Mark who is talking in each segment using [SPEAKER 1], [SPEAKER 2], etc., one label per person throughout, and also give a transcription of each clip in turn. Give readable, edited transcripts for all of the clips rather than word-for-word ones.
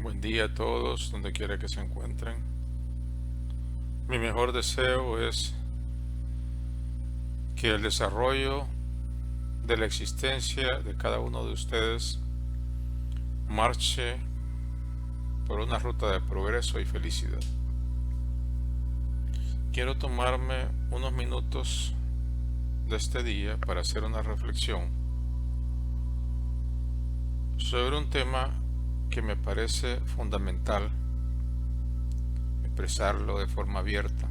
[SPEAKER 1] Buen día a todos, donde quiera que se encuentren. Mi mejor deseo es que el desarrollo de la existencia de cada uno de ustedes marche por una ruta de progreso y felicidad. Quiero tomarme unos minutos de este día para hacer una reflexión sobre un tema que me parece fundamental expresarlo de forma abierta,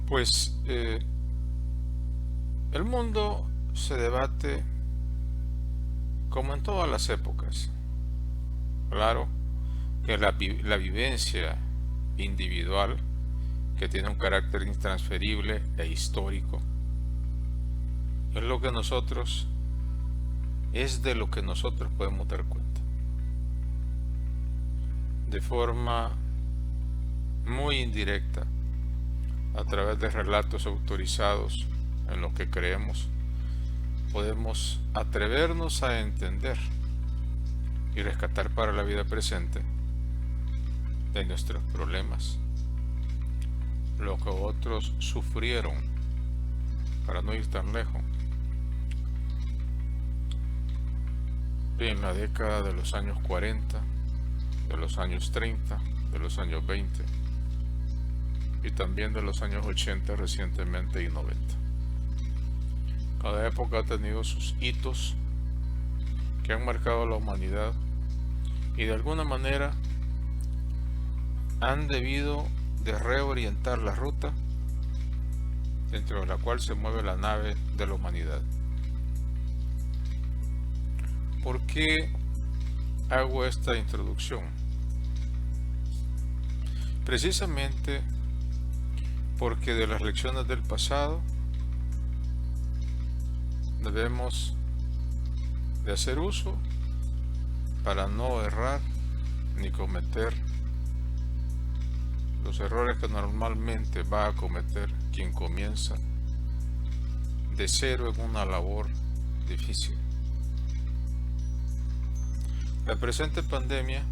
[SPEAKER 1] pues el mundo se debate como en todas las épocas. Claro que la vivencia individual, que tiene un carácter intransferible e histórico, es de lo que nosotros podemos dar cuenta. De forma muy indirecta, a través de relatos autorizados en lo que creemos, podemos atrevernos a entender y rescatar para la vida presente de nuestros problemas lo que otros sufrieron, para no ir tan lejos, en la década de los años 40, de los años 30, de los años 20 y también de los años 80 recientemente y 90. Cada época ha tenido sus hitos que han marcado a la humanidad y de alguna manera han debido de reorientar la ruta dentro de la cual se mueve la nave de la humanidad. ¿Por qué hago esta introducción? Precisamente porque de las lecciones del pasado debemos de hacer uso para no errar ni cometer los errores que normalmente va a cometer quien comienza de cero en una labor difícil. La presente pandemia,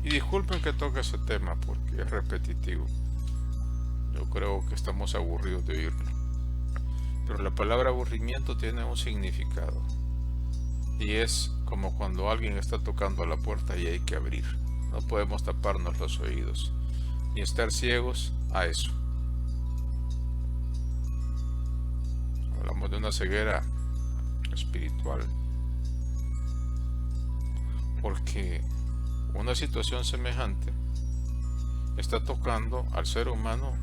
[SPEAKER 1] y disculpen que toque ese tema porque es repetitivo, yo creo que estamos aburridos de oírlo, pero la palabra aburrimiento tiene un significado, y es como cuando alguien está tocando a la puerta y hay que abrir. No podemos taparnos los oídos ni estar ciegos a eso. Hablamos de una ceguera espiritual, porque una situación semejante está tocando al ser humano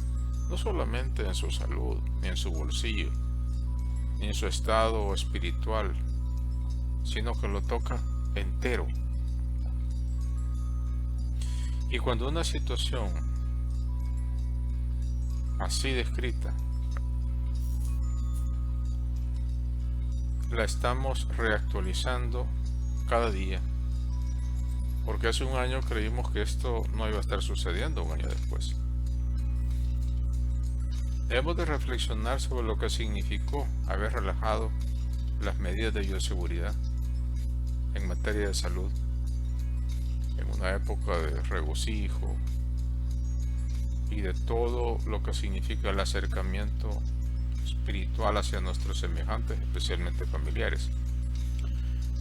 [SPEAKER 1] no solamente en su salud, ni en su bolsillo, ni en su estado espiritual, sino que lo toca entero. Y cuando una situación así descrita la estamos reactualizando cada día, porque hace un año creímos que esto no iba a estar sucediendo un año después. Debemos de reflexionar sobre lo que significó haber relajado las medidas de bioseguridad en materia de salud en una época de regocijo y de todo lo que significa el acercamiento espiritual hacia nuestros semejantes, especialmente familiares.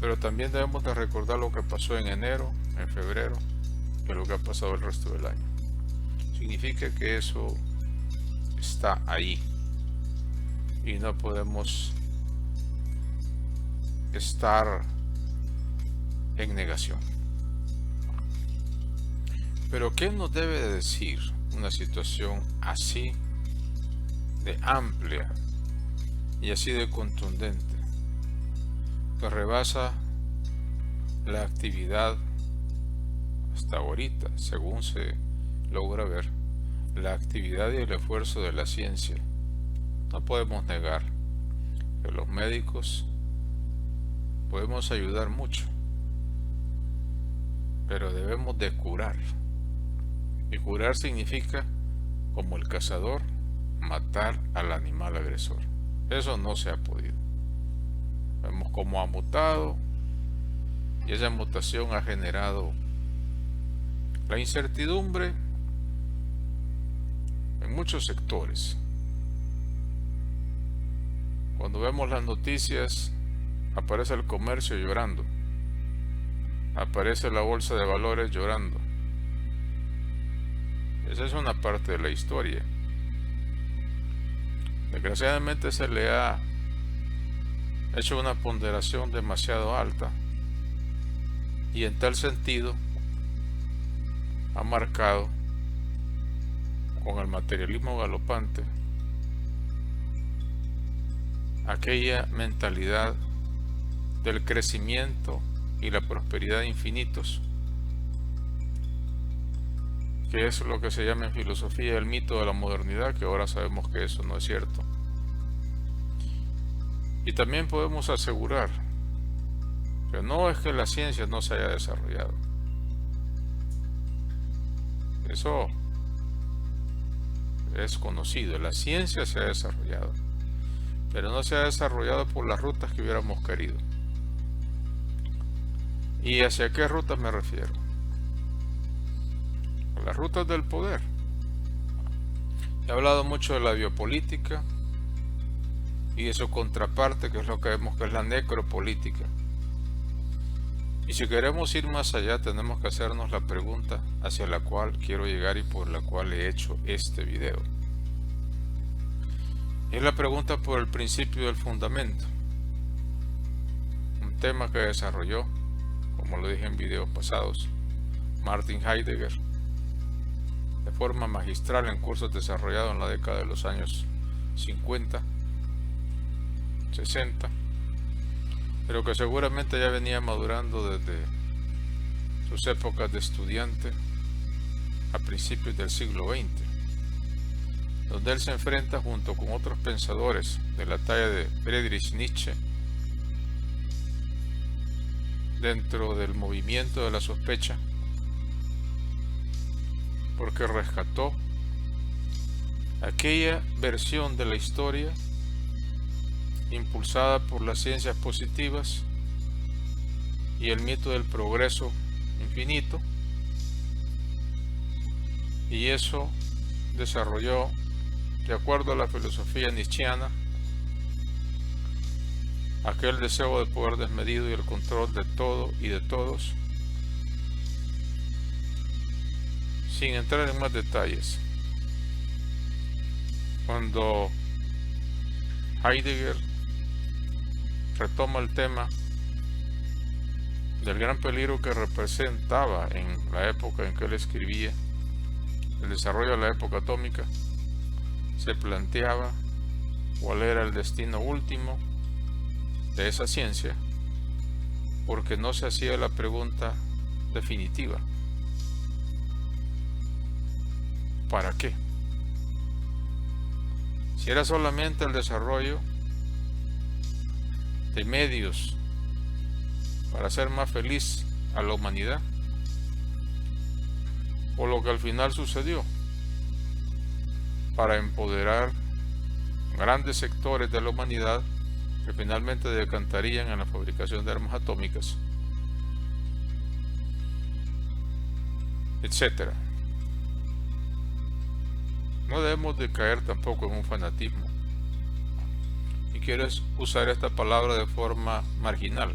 [SPEAKER 1] Pero también debemos de recordar lo que pasó en enero, en febrero, y lo que ha pasado el resto del año. Significa que eso está ahí y no podemos estar en negación. Pero ¿qué nos debe de decir una situación así de amplia y así de contundente, que rebasa la actividad hasta ahorita, según se logra ver, la actividad y el esfuerzo de la ciencia? No podemos negar que los médicos podemos ayudar mucho, pero debemos de curar. Y curar significa, como el cazador, matar al animal agresor. Eso no se ha podido. Vemos cómo ha mutado y esa mutación ha generado la incertidumbre en muchos sectores. Cuando vemos las noticias, aparece el comercio llorando, aparece la bolsa de valores llorando. Esa es una parte de la historia. Desgraciadamente se le ha hecho una ponderación demasiado alta y en tal sentido ha marcado con el materialismo galopante aquella mentalidad del crecimiento y la prosperidad infinitos, que es lo que se llama en filosofía el mito de la modernidad, que ahora sabemos que eso no es cierto. Y también podemos asegurar que no es que la ciencia no se haya desarrollado. Eso es conocido, la ciencia se ha desarrollado, pero no se ha desarrollado por las rutas que hubiéramos querido. ¿Y hacia qué rutas me refiero? A las rutas del poder. He hablado mucho de la biopolítica y de su contraparte, que es lo que vemos que es la necropolítica. Y si queremos ir más allá, tenemos que hacernos la pregunta hacia la cual quiero llegar y por la cual he hecho este video. Es la pregunta por el principio del fundamento, un tema que desarrolló, como lo dije en videos pasados, Martin Heidegger de forma magistral en cursos desarrollados en la década de los años 50, 60, pero que seguramente ya venía madurando desde sus épocas de estudiante a principios del siglo XX, donde él se enfrenta junto con otros pensadores de la talla de Friedrich Nietzsche dentro del movimiento de la sospecha, porque rescató aquella versión de la historia impulsada por las ciencias positivas y el mito del progreso infinito, y eso desarrolló, de acuerdo a la filosofía nietzscheana, aquel deseo de poder desmedido y el control de todo y de todos. Sin entrar en más detalles, cuando Heidegger retoma el tema del gran peligro que representaba en la época en que él escribía el desarrollo de la época atómica, se planteaba cuál era el destino último de esa ciencia, porque no se hacía la pregunta definitiva: ¿para qué? Si era solamente el desarrollo de medios para hacer más feliz a la humanidad, o lo que al final sucedió, para empoderar grandes sectores de la humanidad que finalmente decantarían en la fabricación de armas atómicas, etc. No debemos de caer tampoco en un fanatismo, y quiero usar esta palabra de forma marginal,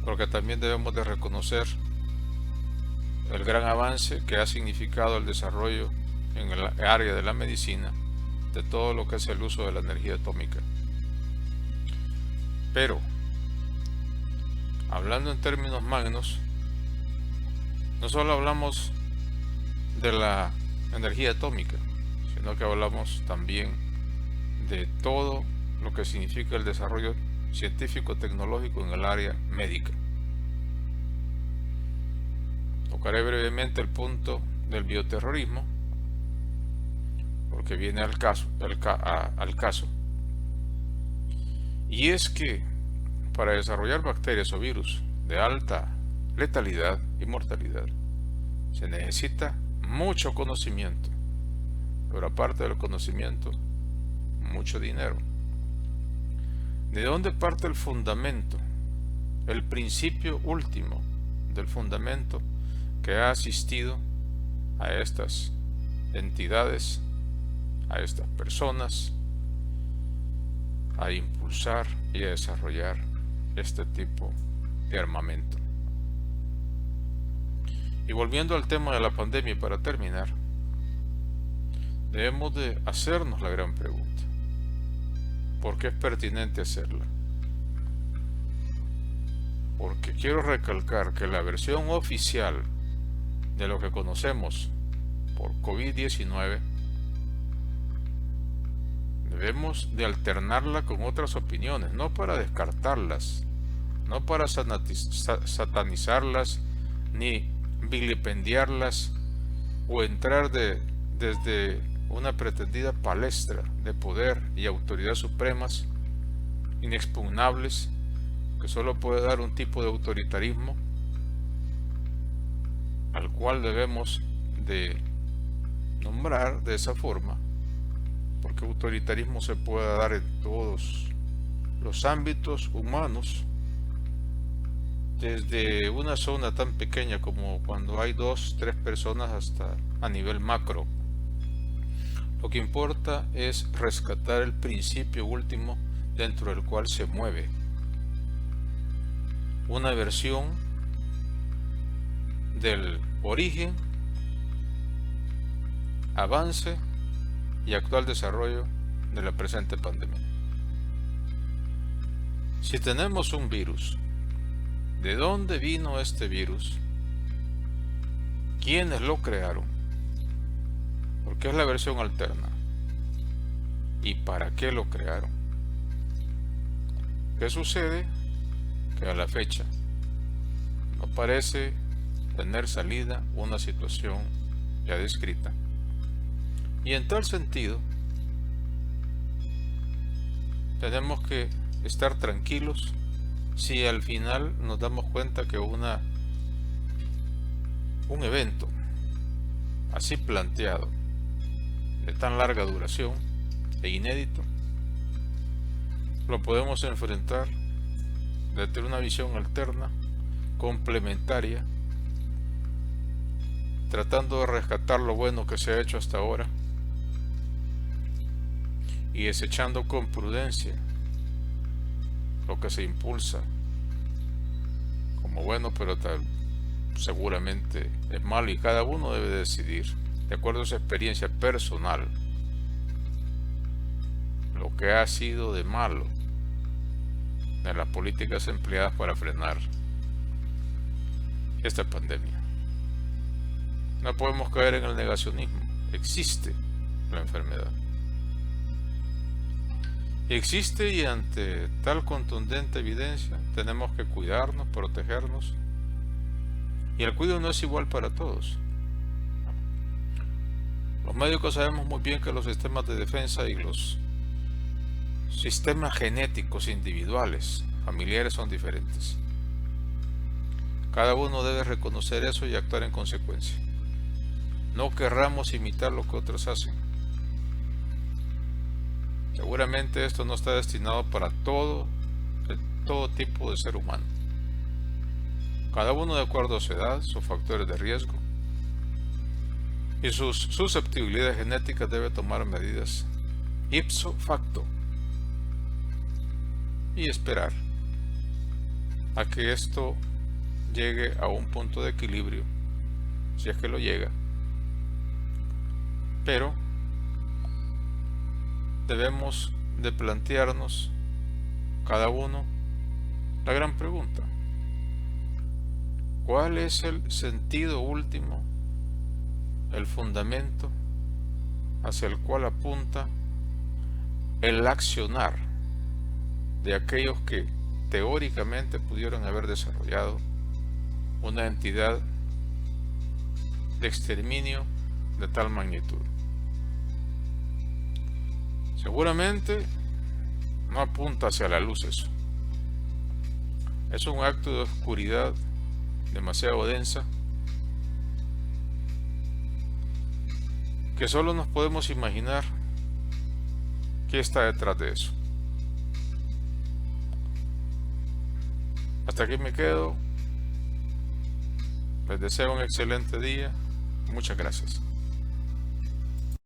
[SPEAKER 1] porque también debemos de reconocer el gran avance que ha significado el desarrollo en el área de la medicina de todo lo que es el uso de la energía atómica. Pero, hablando en términos magnos, no solo hablamos de la energía atómica, sino que hablamos también de todo lo que significa el desarrollo científico-tecnológico en el área médica. Tocaré brevemente el punto del bioterrorismo, porque viene al caso. Y es que para desarrollar bacterias o virus de alta letalidad y mortalidad se necesita mucho conocimiento, pero aparte del conocimiento, mucho dinero. ¿De dónde parte el fundamento el principio último del fundamento que ha asistido a estas entidades, a estas personas, a impulsar y a desarrollar este tipo de armamento. Y volviendo al tema de la pandemia, para terminar, debemos de hacernos la gran pregunta: ¿por qué es pertinente hacerla? Porque quiero recalcar que la versión oficial de lo que conocemos por COVID-19 debemos de alternarla con otras opiniones, no para descartarlas, no para satanizarlas, ni vilipendiarlas o entrar desde una pretendida palestra de poder y autoridad supremas, inexpugnables, que solo puede dar un tipo de autoritarismo al cual debemos de nombrar de esa forma, porque autoritarismo se puede dar en todos los ámbitos humanos, desde una zona tan pequeña como cuando hay 2, 3 personas hasta a nivel macro. Lo que importa es rescatar el principio último dentro del cual se mueve una versión del origen, avance y actual desarrollo de la presente pandemia. Si tenemos un virus, ¿de dónde vino este virus? ¿Quiénes lo crearon? Porque es la versión alterna. ¿Y para qué lo crearon? ¿Qué sucede? Que a la fecha no parece tener salida una situación ya descrita. Y en tal sentido, tenemos que estar tranquilos si al final nos damos cuenta que un evento así planteado, de tan larga duración e inédito, lo podemos enfrentar desde una visión alterna, complementaria, tratando de rescatar lo bueno que se ha hecho hasta ahora y desechando con prudencia lo que se impulsa como bueno, pero seguramente es malo, y cada uno debe decidir, de acuerdo a su experiencia personal, lo que ha sido de malo de las políticas empleadas para frenar esta pandemia. No podemos caer en el negacionismo. Existe la enfermedad. Existe, y ante tal contundente evidencia tenemos que cuidarnos, protegernos, y el cuidado no es igual para todos. Los médicos sabemos muy bien que los sistemas de defensa y los sistemas genéticos individuales, familiares, son diferentes. Cada uno debe reconocer eso y actuar en consecuencia. No querramos imitar lo que otros hacen. Seguramente esto no está destinado para todo tipo de ser humano. Cada uno de acuerdo a su edad, sus factores de riesgo y sus susceptibilidades genéticas debe tomar medidas ipso facto y esperar a que esto llegue a un punto de equilibrio, si es que lo llega. Pero debemos de plantearnos cada uno la gran pregunta: ¿cuál es el sentido último, el fundamento hacia el cual apunta el accionar de aquellos que teóricamente pudieron haber desarrollado una entidad de exterminio de tal magnitud? Seguramente no apunta hacia la luz eso. Es un acto de oscuridad demasiado densa que solo nos podemos imaginar qué está detrás de eso. Hasta aquí me quedo. Les deseo un excelente día. Muchas gracias.